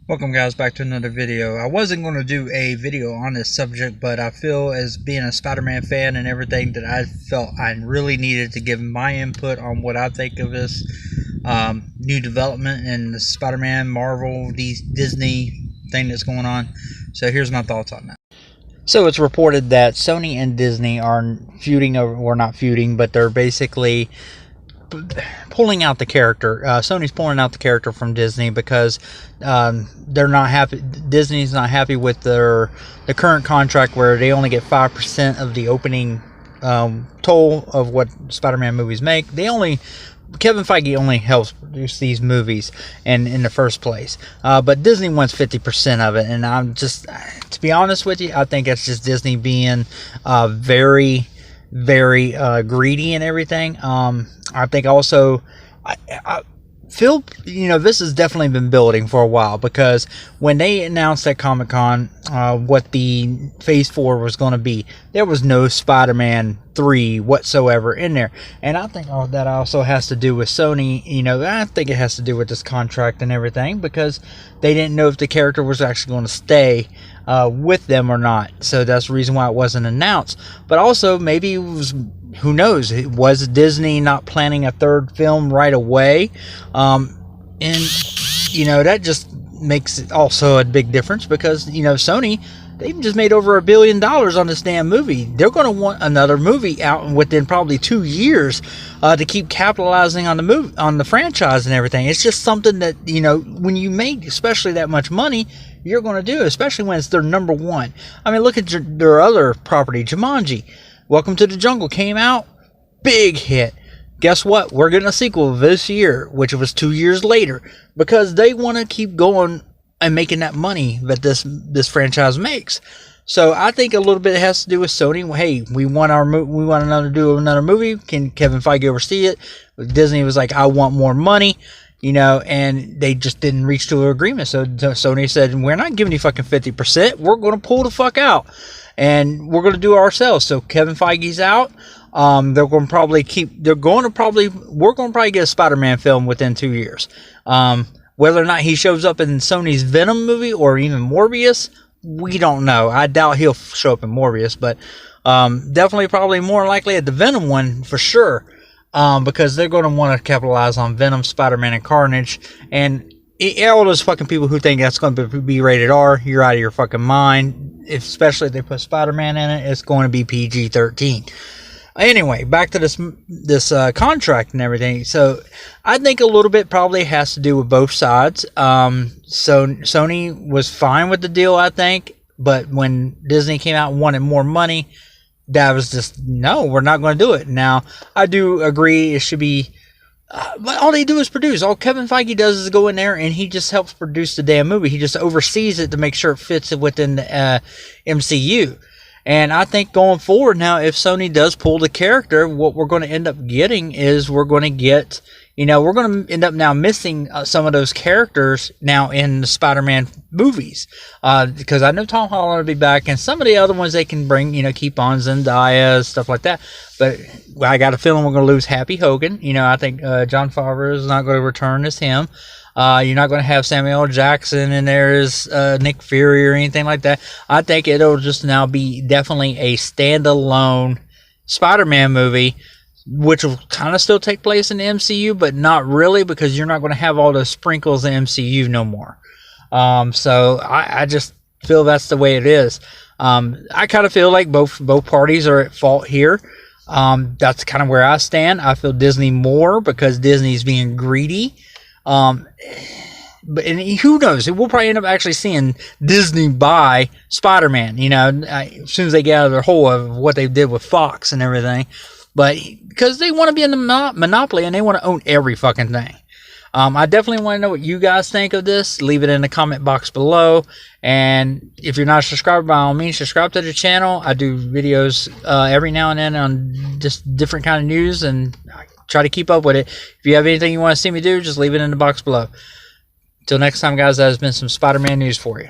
Welcome guys back to another video. I wasn't going to do a video on this subject, but I feel as being a Spider-Man fan and everything that I felt I really needed to give my input on what I think of this new development in the Spider-Man, Marvel, Disney thing that's going on. So here's my thoughts on that. So it's reported that Sony and Disney are feuding over, or not feuding, but they're basically pulling out the character. Sony's pulling out the character from Disney because they're not happy. Disney's not happy with the current contract where they only get 5% of the opening toll of what Spider-Man movies make. Kevin Feige only helps produce these movies in the first place, but Disney wants 50% of it. And I'm just, to be honest with you, I think it's just Disney being very greedy and everything. I think also I feel, this has definitely been building for a while, because when they announced at Comic-Con what the Phase 4 was going to be, there was no Spider-Man 3 whatsoever in there. And I think all that also has to do with Sony. I think it has to do with this contract and everything, because they didn't know if the character was actually going to stay with them or not. So that's the reason why it wasn't announced. But also, maybe it was, who knows, was Disney not planning a third film right away? And that just makes it also a big difference, because Sony, they've just made over $1 billion on this damn movie. They're going to want another movie out within probably 2 years to keep capitalizing on the franchise and everything. It's just something that, when you make especially that much money, you're going to do, especially when it's their number one. I mean, look at their other property, Jumanji. Welcome to the Jungle came out, big hit. Guess what? We're getting a sequel this year, which was 2 years later, because they want to keep going and making that money that this franchise makes. So I think a little bit has to do with Sony. Hey, we want another movie. Can Kevin Feige oversee it? Disney was like, I want more money. And they just didn't reach to an agreement. So Sony said, we're not giving you fucking 50%. We're going to pull the fuck out, and we're going to do it ourselves. So Kevin Feige's out. We're going to probably get a Spider-Man film within 2 years. Whether or not he shows up in Sony's Venom movie or even Morbius, we don't know. I doubt he'll show up in Morbius, but definitely probably more likely at the Venom one for sure. Because they're going to want to capitalize on Venom, Spider-Man, and Carnage. And all those fucking people who think that's going to be rated R, you're out of your fucking mind. Especially if they put Spider-Man in it, it's going to be PG-13. Anyway, back to this contract and everything. So I think a little bit probably has to do with both sides. So Sony was fine with the deal, I think. But when Disney came out and wanted more money, that was just, no, we're not going to do it. Now, I do agree it should be, but all they do is produce. All Kevin Feige does is go in there and he just helps produce the damn movie. He just oversees it to make sure it fits within the MCU. And I think going forward now, if Sony does pull the character, what we're going to end up getting is we're going to get, we're going to end up now missing some of those characters now in the Spider-Man movies. Because I know Tom Holland will be back, and some of the other ones they can bring, keep on Zendaya, stuff like that. But I got a feeling we're going to lose Happy Hogan. I think Jon Favreau is not going to return as him. You're not going to have Samuel L. Jackson and there's Nick Fury or anything like that. I think it'll just now be definitely a standalone Spider-Man movie, which will kind of still take place in the MCU, but not really, because you're not going to have all the sprinkles in MCU no more. So I just feel that's the way it is. I kind of feel like both parties are at fault here. That's kind of where I stand. I feel Disney more because Disney's being greedy. But who knows? We'll probably end up actually seeing Disney buy Spider-Man, as soon as they get out of their hole of what they did with Fox and everything. But because they want to be in the monopoly and they want to own every fucking thing. I definitely want to know what you guys think of this. Leave it in the comment box below. And if you're not subscribed, by all means, subscribe to the channel. I do videos every now and then on just different kind of news, and I try to keep up with it. If you have anything you want to see me do, just leave it in the box below. Till next time, guys, that has been some Spider-Man news for you.